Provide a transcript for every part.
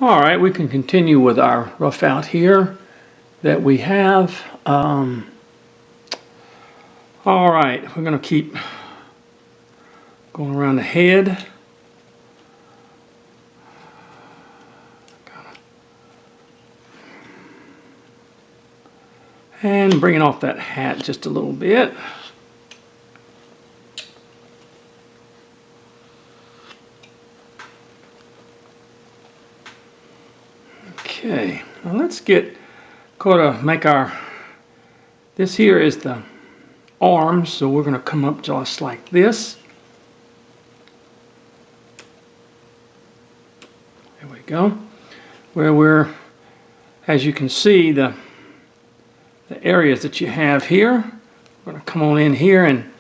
All right, we can continue with our rough out here that we have. All right, we're going to keep going around the head. And bringing off that hat just a little bit. Okay, now let's make our, this here is the arms, so we're going to come up just like this. There we go. Where we're, as you can see, the areas that you have here, we're going to come on in here and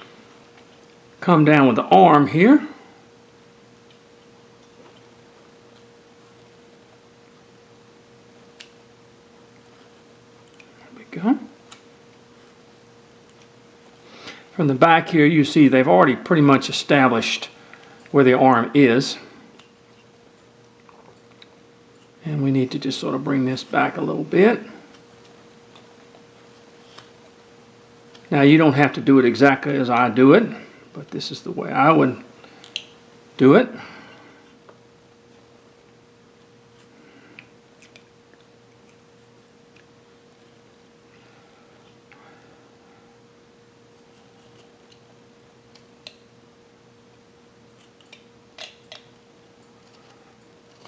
come down with the arm here. There we go. From the back here, you see they've already pretty much established where the arm is. And we need to just sort of bring this back a little bit. Now you don't have to do it exactly as I do it, but this is the way I would do it.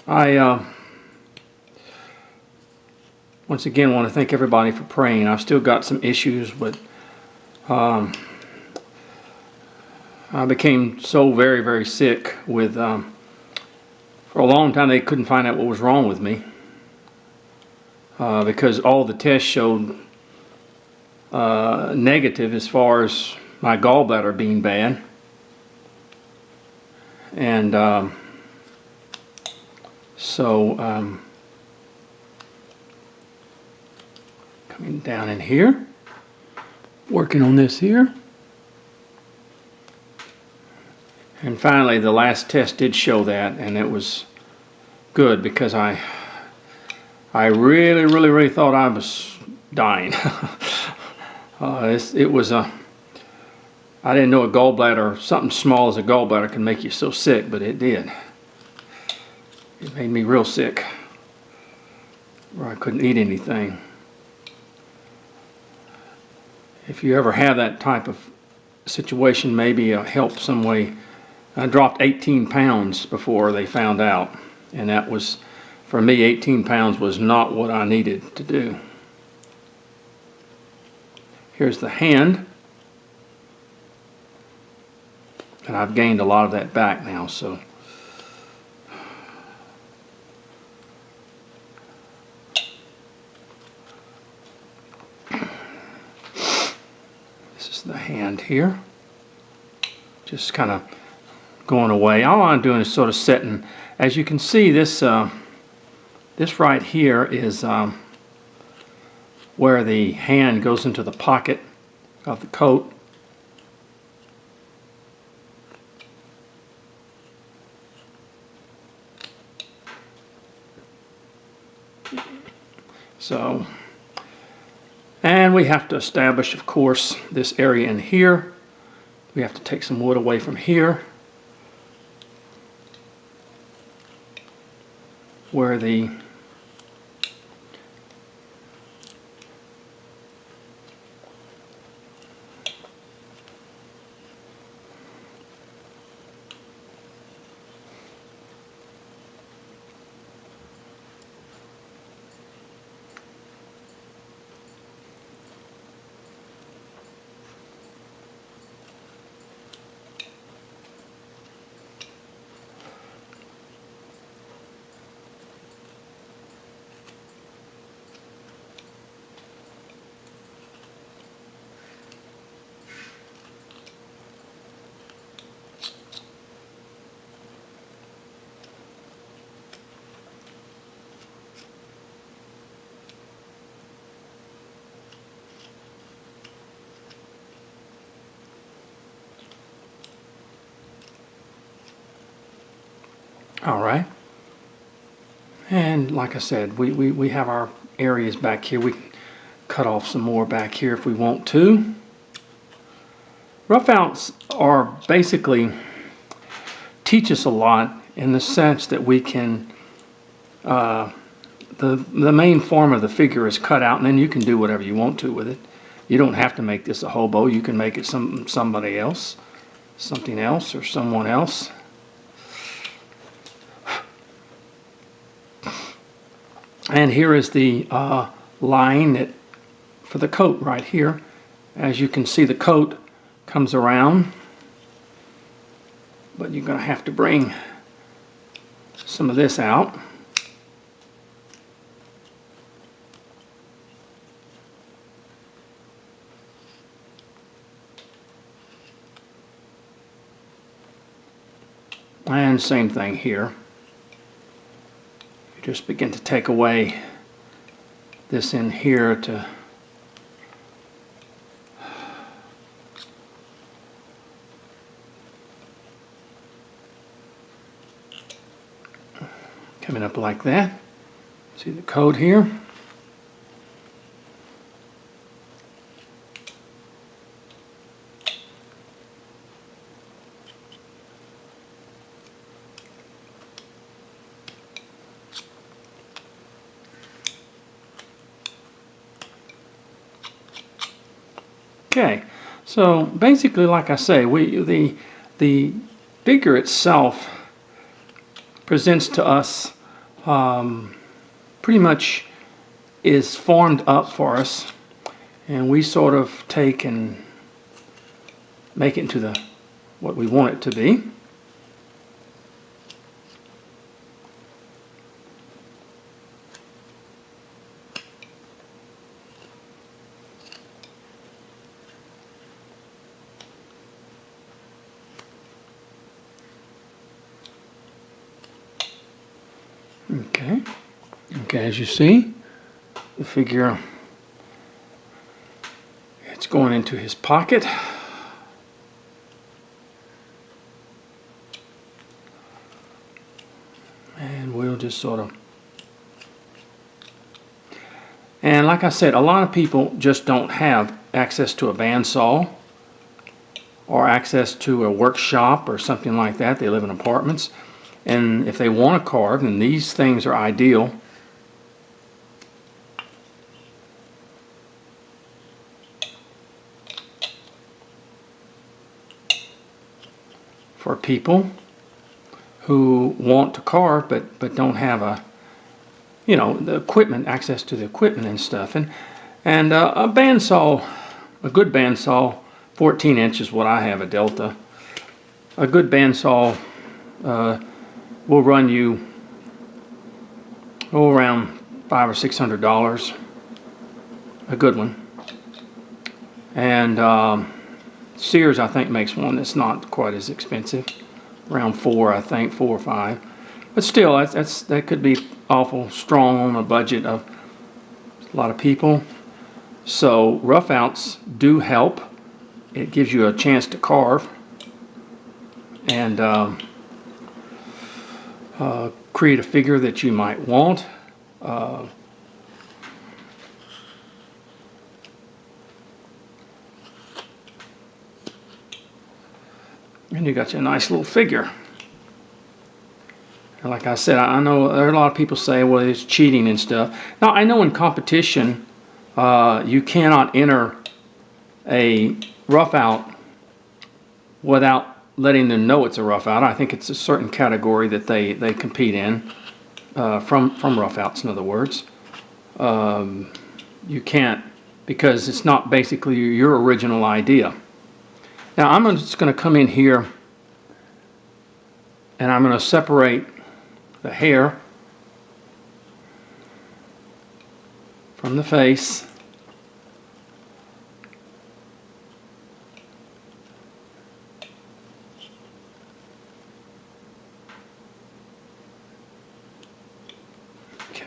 I once again want to thank everybody for praying. I've still got some issues with I became so very, very sick with for a long time they couldn't find out what was wrong with me because all the tests showed negative as far as my gallbladder being bad. And coming down in here, working on this here. And finally, the last test did show that, and it was good because I really, really, really thought I was dying. It was I didn't know a gallbladder, something small as a gallbladder can make you so sick, but it did. It made me real sick, where I couldn't eat anything. If you ever have that type of situation, maybe help some way. I dropped 18 pounds before they found out, and that was, for me, 18 pounds was not what I needed to do. Here's the hand, and I've gained a lot of that back now, so this is the hand here, just kind of going away. All I'm doing is sort of setting. As you can see, this this right here is where the hand goes into the pocket of the coat. So, and we have to establish, of course, this area in here. We have to take some wood away from here, where the all right. And like I said, we have our areas back here. We can cut off some more back here if we want to. Roughouts are basically teach us a lot in the sense that we can, the main form of the figure is cut out, and then you can do whatever you want to with it. You don't have to make this a hobo. You can make it somebody else, something else, or someone else. And here is the line for the coat right here. As you can see, the coat comes around, but you're going to have to bring some of this out. And same thing here. You just begin to take away this in here to coming up like that. See the coat here? Okay, so basically, like I say, the figure itself presents to us pretty much is formed up for us, and we sort of take and make it into what we want it to be. Okay, as you see, the figure, it's going into his pocket. And we'll just sort of, and like I said, a lot of people just don't have access to a bandsaw or access to a workshop or something like that. They live in apartments. And if they want to carve, then these things are ideal. For people who want to carve but don't have the equipment, access to the equipment and stuff. And a bandsaw, a good bandsaw, 14 inches, what I have, a Delta. A good bandsaw will run you around $500 or $600, a good one. And Sears, I think, makes one that's not quite as expensive, around $4, I think, $4 or $5. But still, that could be awful strong on a budget of a lot of people. So roughouts do help. It gives you a chance to carve and create a figure that you might want. And you got your nice little figure. And like I said, I know there are a lot of people say, well, it's cheating and stuff. Now, I know in competition, you cannot enter a roughout without letting them know it's a roughout. I think it's a certain category that they compete in, from roughouts, in other words. You can't, because it's not basically your original idea. Now I'm just going to come in here and I'm going to separate the hair from the face. Okay.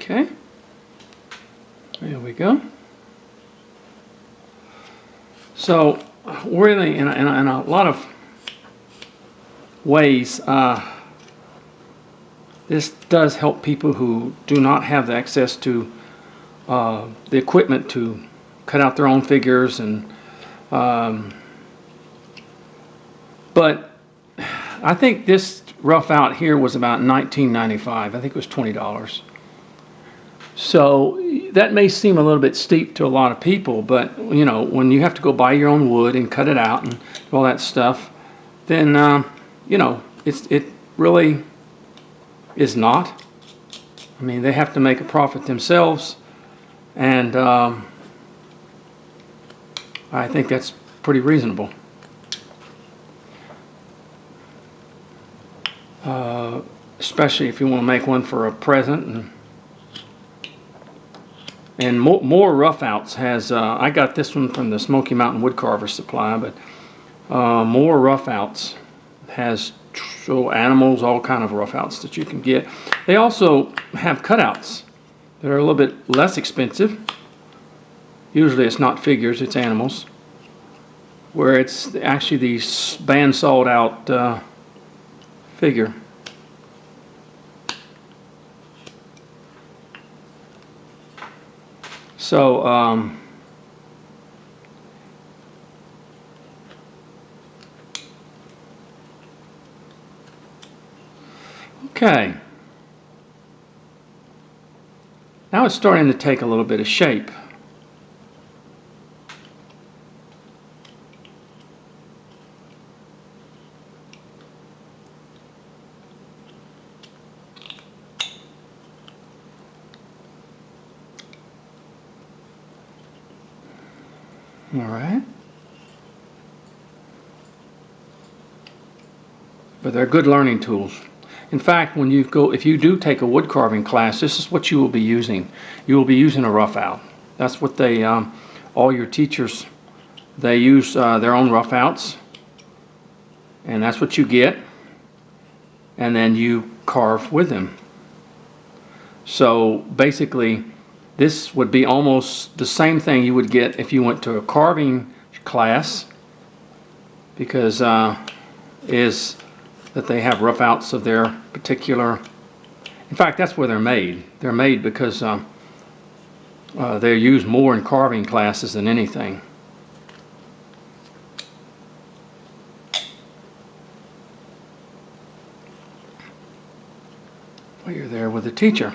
Okay. There we go. So really, in a lot of ways, this does help people who do not have the access to the equipment to cut out their own figures, and but I think this Roughout here was about $19.95. I think it was $20. So that may seem a little bit steep to a lot of people, but you know, when you have to go buy your own wood and cut it out and all that stuff, then you know, it really is not. I mean, they have to make a profit themselves, and I think that's pretty reasonable. Especially if you want to make one for a present. And more Roughouts has, I got this one from the Smoky Mountain Woodcarver Supply, but more Roughouts has animals, all kind of Roughouts that you can get. They also have cutouts that are a little bit less expensive. Usually it's not figures, it's animals, where it's actually the bandsawed out figure. So okay, now it's starting to take a little bit of shape. All right. But they're good learning tools. In fact, when if you do take a wood carving class, this is what you will be using. You will be using a Roughout. That's what they, all your teachers, they use their own Roughouts, and that's what you get, and then you carve with them. So basically, this would be almost the same thing you would get if you went to a carving class, because is that they have Roughouts of their particular. In fact, that's where they're made. They're made because they're used more in carving classes than anything. Well, you're there with the teacher.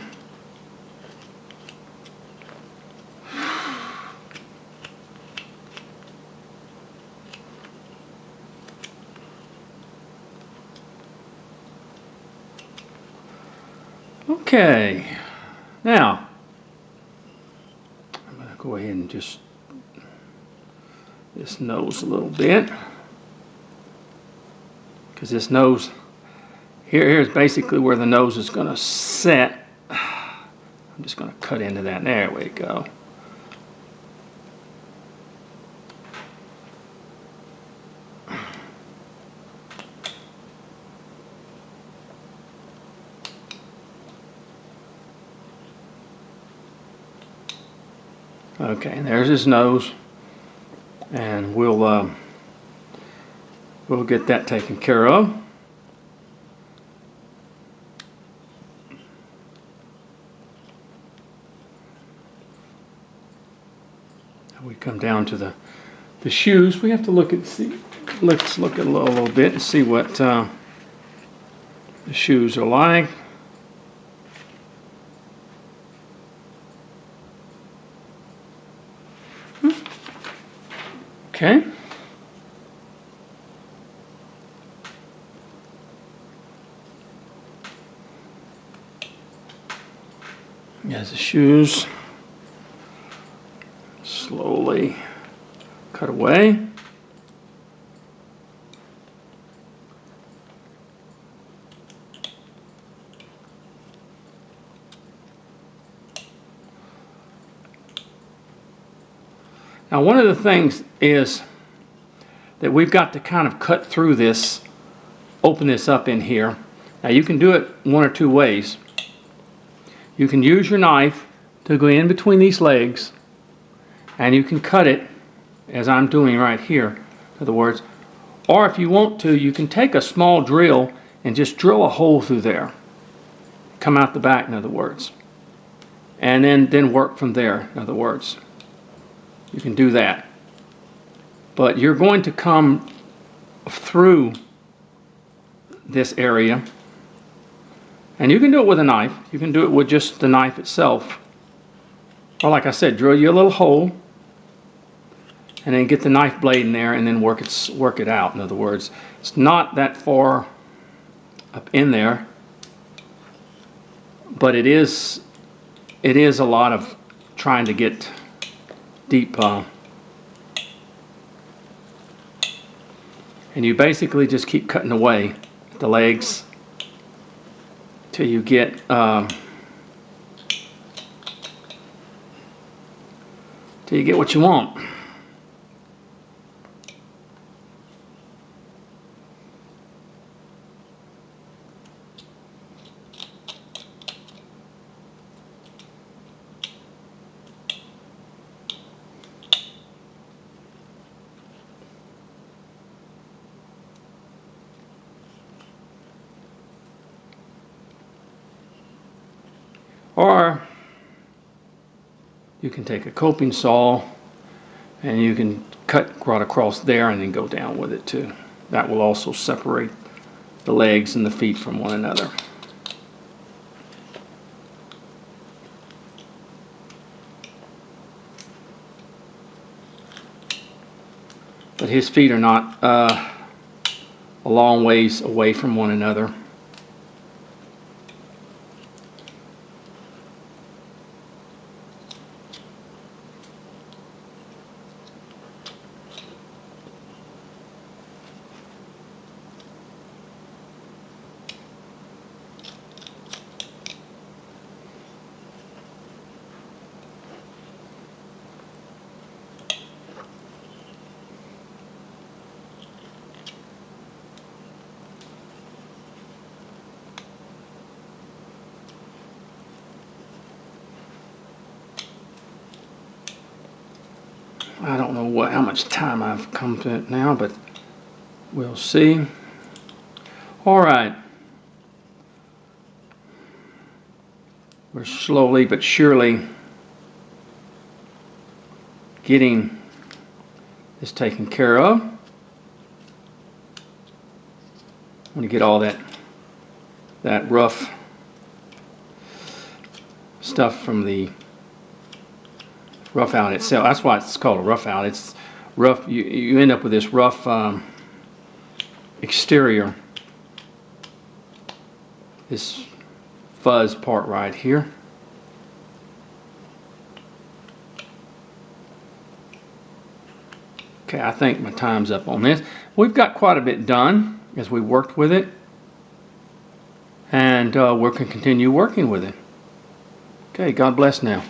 Okay, now I'm going to go ahead and just this nose a little bit, because this nose here's basically where the nose is going to set. I'm just going to cut into that. There we go. Okay, and there's his nose, and we'll get that taken care of. We come down to the shoes. We have to look at let's look at a little bit and see what the shoes are like. Okay. There's the shoes. Slowly cut away. Now, one of the things is that we've got to kind of cut through this, open this up in here. Now, you can do it one or two ways. You can use your knife to go in between these legs, and you can cut it as I'm doing right here, in other words. Or if you want to, you can take a small drill and just drill a hole through there. Come out the back, in other words. And then work from there, in other words. You can do that. But you're going to come through this area. And you can do it with a knife. You can do it with just the knife itself. Or like I said, drill you a little hole. And then get the knife blade in there and then work it out, in other words. It's not that far up in there. But it is a lot of trying to get deep. And you basically just keep cutting away at the legs till you get what you want. Or you can take a coping saw and you can cut right across there and then go down with it too. That will also separate the legs and the feet from one another. But his feet are not a long ways away from one another. I don't know how much time I've come to it now, but we'll see. All right. We're slowly but surely getting this taken care of. I'm going to get all that rough stuff from the Roughout itself. That's why it's called a Roughout. It's rough. You end up with this rough exterior. This fuzz part right here. Okay, I think my time's up on this. We've got quite a bit done as we worked with it, and we're going to continue working with it. Okay, God bless now.